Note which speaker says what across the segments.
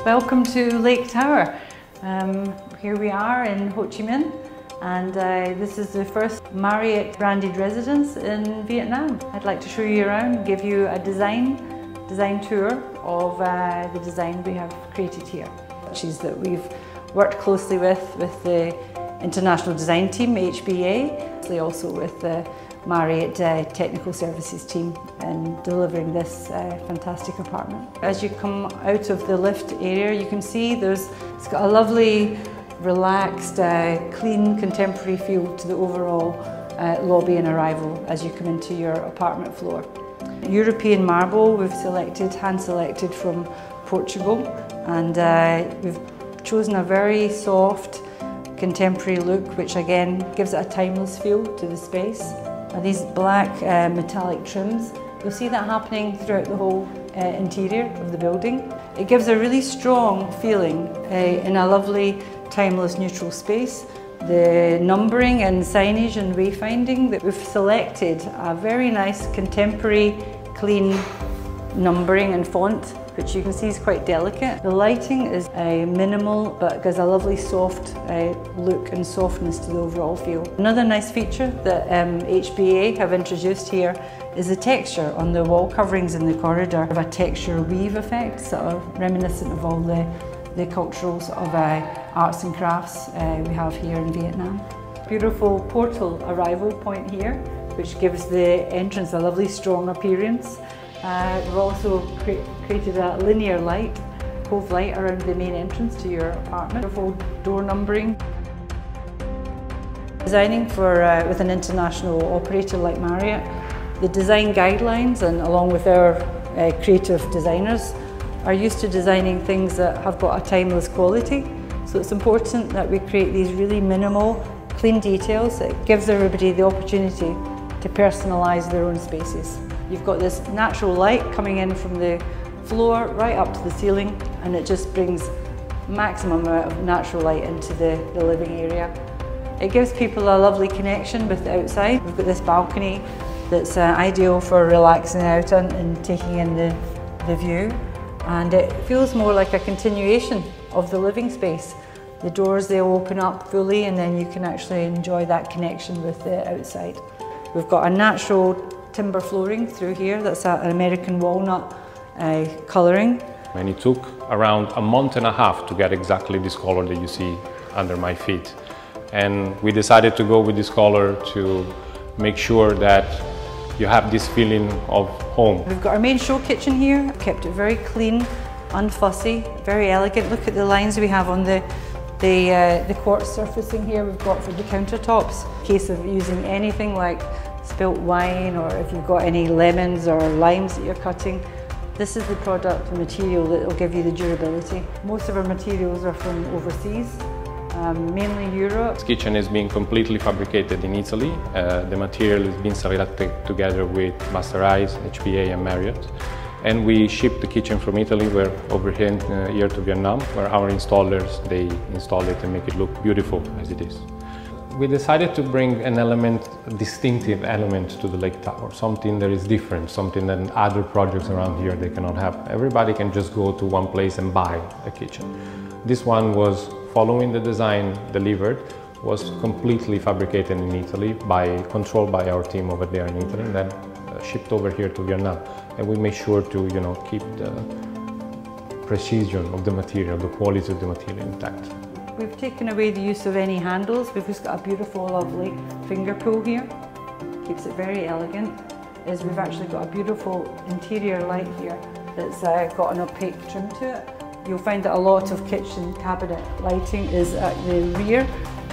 Speaker 1: Welcome to Lake Tower. Here we are in Ho Chi Minh, and this is the first Marriott branded residence in Vietnam. I'd like to show you around, give you a design tour of the design we have created here, which is that we've worked closely with the international design team, HBA, also with the Marriott Technical Services team in delivering this fantastic apartment. As you come out of the lift area, you can see it's got a lovely, relaxed, clean, contemporary feel to the overall lobby and arrival as you come into your apartment floor. European marble we've hand-selected from Portugal, and we've chosen a very soft, contemporary look, which again gives it a timeless feel to the space. These black metallic trims, you'll see that happening throughout the whole interior of the building. It gives a really strong feeling in a lovely, timeless, neutral space. The numbering and signage and wayfinding that we've selected a very nice, contemporary, clean numbering and font, which you can see is quite delicate. The lighting is minimal, but gives a lovely soft look and softness to the overall feel. Another nice feature that HBA have introduced here is the texture on the wall coverings in the corridor of a texture weave effect, sort of reminiscent of all the cultural sort of arts and crafts we have here in Vietnam. Beautiful portal arrival point here, which gives the entrance a lovely strong appearance. We've also created a linear light, cove light around the main entrance to your apartment. Beautiful door numbering. Designing with an international operator like Marriott, the design guidelines, and along with our creative designers, are used to designing things that have got a timeless quality. So it's important that we create these really minimal, clean details that gives everybody the opportunity to personalise their own spaces. You've got this natural light coming in from the floor right up to the ceiling, and it just brings maximum amount of natural light into the living area. It gives people a lovely connection with the outside. We've got this balcony that's ideal for relaxing out and taking in the view, and it feels more like a continuation of the living space. The doors, they'll open up fully, and then you can actually enjoy that connection with the outside. We've got a natural timber flooring through here. That's an American walnut colouring.
Speaker 2: And it took around a month and a half to get exactly this colour that you see under my feet. And we decided to go with this colour to make sure that you have this feeling of home.
Speaker 1: We've got our main show kitchen here. Kept it very clean, unfussy, very elegant. Look at the lines we have on the quartz surfacing here we've got for the countertops. In case of using anything like spilt wine, or if you've got any lemons or limes that you're cutting, this is the product, the material that will give you the durability. Most of our materials are from overseas, mainly Europe.
Speaker 2: This kitchen is being completely fabricated in Italy. The material is being selected together with Masterise, HBA and Marriott. And we ship the kitchen from Italy. We're over here to Vietnam, where our installers, they install it and make it look beautiful as it is. We decided to bring a distinctive element to the Lake Tower, something that is different, something that other projects around here they cannot have. Everybody can just go to one place and buy a kitchen. This one was following the design delivered, was completely fabricated in Italy, controlled by our team over there in Italy, and then shipped over here to Vietnam. And we made sure to keep the precision of the material, the quality of the material intact.
Speaker 1: We've taken away the use of any handles. We've just got a beautiful, lovely finger pull here. Keeps it very elegant. We've actually got a beautiful interior light here that's got an opaque trim to it. You'll find that a lot of kitchen cabinet lighting is at the rear,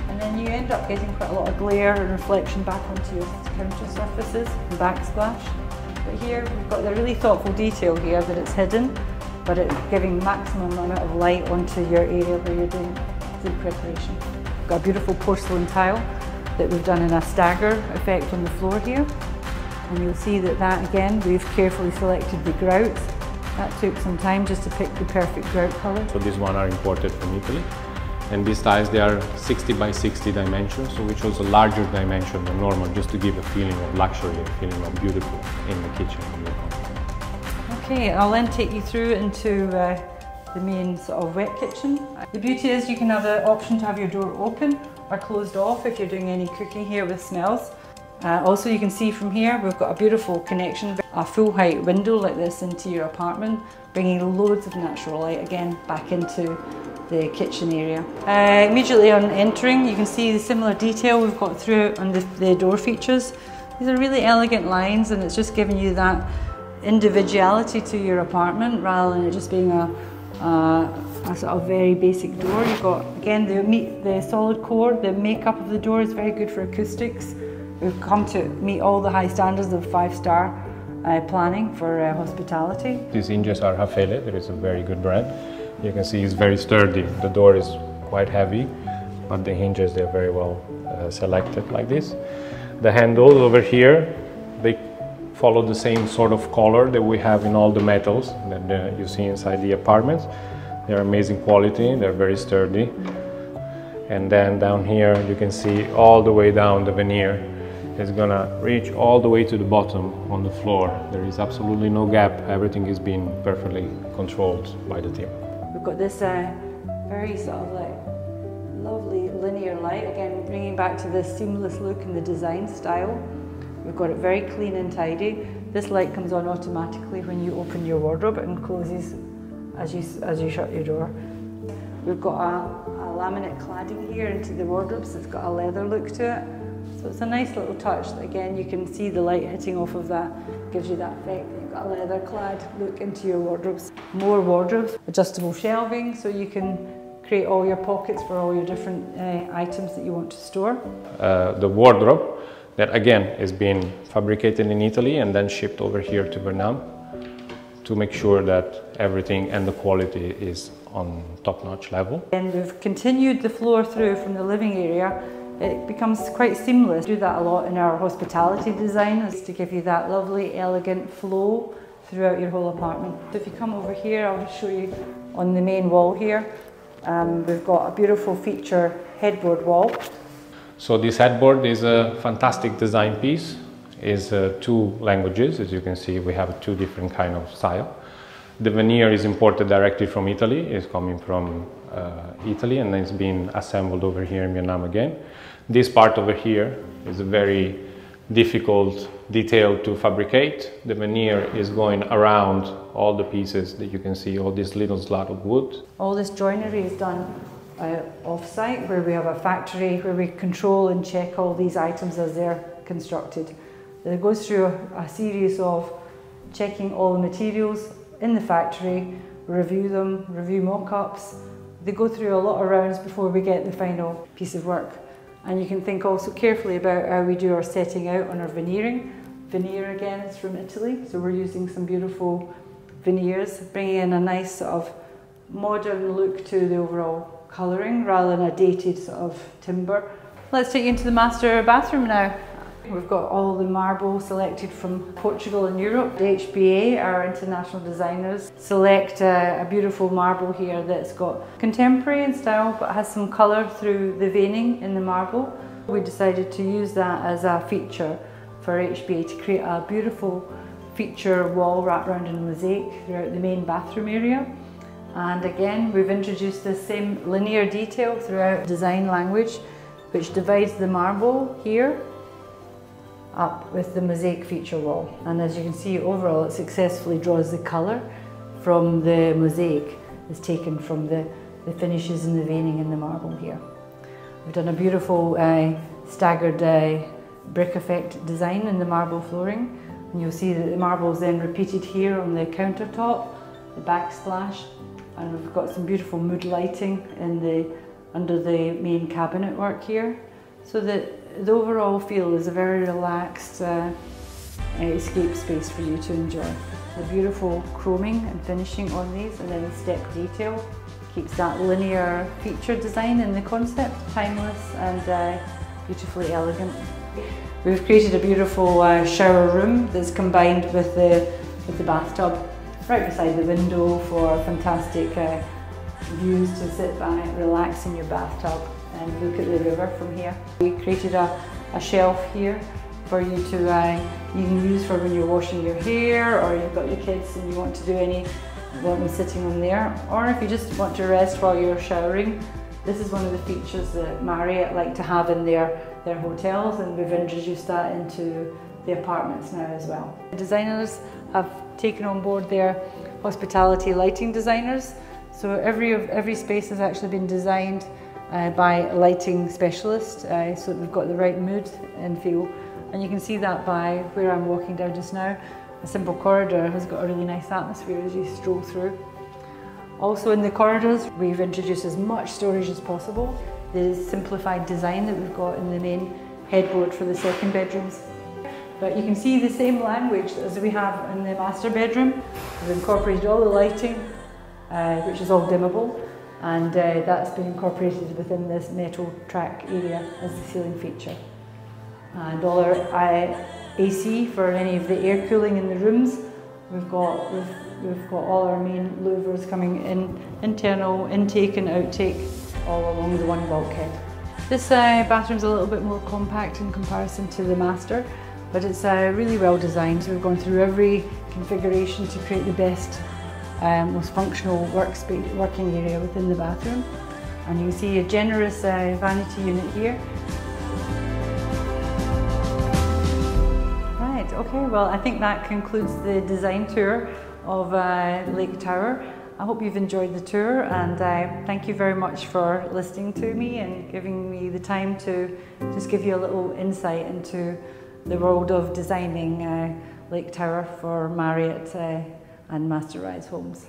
Speaker 1: and then you end up getting quite a lot of glare and reflection back onto your counter surfaces and backsplash. But here we've got the really thoughtful detail here that it's hidden, but it's giving maximum amount of light onto your area where you're doing food preparation. We've got a beautiful porcelain tile that we've done in a stagger effect on the floor here. And you'll see that again, we've carefully selected the grouts. That took some time just to pick the perfect grout colour.
Speaker 2: So these ones are imported from Italy. And these tiles, they are 60 by 60 dimensions, so which was a larger dimension than normal, just to give a feeling of luxury, a feeling of beautiful in the kitchen.
Speaker 1: Okay, I'll then take you through into the main sort of wet kitchen. The beauty is you can have the option to have your door open or closed off if you're doing any cooking here with smells. Also, you can see from here we've got a beautiful connection, a full height window like this into your apartment, bringing loads of natural light again back into the kitchen area. Immediately on entering, you can see the similar detail we've got through on the door features. These are really elegant lines, and it's just giving you that individuality to your apartment rather than it just being a sort of very basic door. You've got, again, the solid core, the makeup of the door is very good for acoustics. We've come to meet all the high standards of 5-star planning for hospitality.
Speaker 2: These hinges are Hafele, that is a very good brand. You can see it's very sturdy. The door is quite heavy, but the hinges, they're very well selected like this. The handles over here, they follow the same sort of color that we have in all the metals that you see inside the apartments. They're amazing quality, they're very sturdy. And then down here you can see all the way down the veneer. It's gonna reach all the way to the bottom on the floor. There is absolutely no gap. Everything is being perfectly controlled by the team.
Speaker 1: We've got this very sort of like lovely linear light, again bringing back to this seamless look and the design style. We've got it very clean and tidy. This light comes on automatically when you open your wardrobe and closes as you shut your door. We've got a laminate cladding here into the wardrobes. It's got a leather look to it. So it's a nice little touch. Again, you can see the light hitting off of that, gives you that effect. You've got a leather clad look into your wardrobes. More wardrobes, adjustable shelving, so you can create all your pockets for all your different items that you want to store.
Speaker 2: The wardrobe, that again is being fabricated in Italy and then shipped over here to Vietnam to make sure that everything and the quality is on top-notch level.
Speaker 1: And we've continued the floor through from the living area. It becomes quite seamless. We do that a lot in our hospitality design, is to give you that lovely, elegant flow throughout your whole apartment. So if you come over here, I'll show you on the main wall here. We've got a beautiful feature headboard wall.
Speaker 2: So this headboard is a fantastic design piece. It's 2 languages, as you can see. We have 2 different kind of style. The veneer is imported directly from Italy. It's coming from Italy, and then it's being assembled over here in Vietnam again. This part over here is a very difficult detail to fabricate. The veneer is going around all the pieces that you can see, all this little slat of wood.
Speaker 1: All this joinery is done off-site, where we have a factory where we control and check all these items as they're constructed. It goes through a series of checking all the materials in the factory, review them, review mock-ups. They go through a lot of rounds before we get the final piece of work. And you can think also carefully about how we do our setting out on our veneering. Veneer again is from Italy, so we're using some beautiful veneers, bringing in a nice sort of modern look to the overall colouring rather than a dated sort of timber. Let's take you into the master bathroom now. We've got all the marble selected from Portugal and Europe. The HBA, our international designers, select a beautiful marble here that's got contemporary in style but has some colour through the veining in the marble. We decided to use that as a feature for HBA to create a beautiful feature wall wrapped around in a mosaic throughout the main bathroom area. And again, we've introduced the same linear detail throughout design language, which divides the marble here up with the mosaic feature wall. And as you can see, overall it successfully draws the colour from the mosaic. It's taken from the finishes and the veining in the marble here. We've done a beautiful staggered brick effect design in the marble flooring. And you'll see that the marble is then repeated here on the countertop, the backsplash, and we've got some beautiful mood lighting under the main cabinet work here. So that the overall feel is a very relaxed escape space for you to enjoy. The beautiful chroming and finishing on these, and then the step detail keeps that linear feature design in the concept, timeless and beautifully elegant. We've created a beautiful shower room that's combined with the bathtub right beside the window for fantastic views to sit back, relax in your bathtub and look at the river from here. We created a shelf here for you to you can use for when you're washing your hair, or you've got your kids and you want to do any won't be sitting on there. Or if you just want to rest while you're showering, this is one of the features that Marriott like to have in their hotels, and we've introduced that into the apartments now as well. The designers have taken on board their hospitality lighting designers. So every space has actually been designed by a lighting specialist, so we've got the right mood and feel. And you can see that by where I'm walking down just now. A simple corridor has got a really nice atmosphere as you stroll through. Also in the corridors, we've introduced as much storage as possible. The simplified design that we've got in the main headboard for the second bedrooms. But you can see the same language as we have in the master bedroom. We've incorporated all the lighting, which is all dimmable, and that's been incorporated within this metal track area as the ceiling feature. And all our AC for any of the air cooling in the rooms. We've got all our main louvers coming in, internal intake and outtake, all along the one bulkhead. This bathroom's a little bit more compact in comparison to the master, but it's really well designed. So we've gone through every configuration to create the best, most functional working area within the bathroom. And you can see a generous vanity unit here. Right, okay, well I think that concludes the design tour of Lake Tower. I hope you've enjoyed the tour, and thank you very much for listening to me and giving me the time to just give you a little insight into the world of designing Lake Tower for Marriott and Masterise Homes.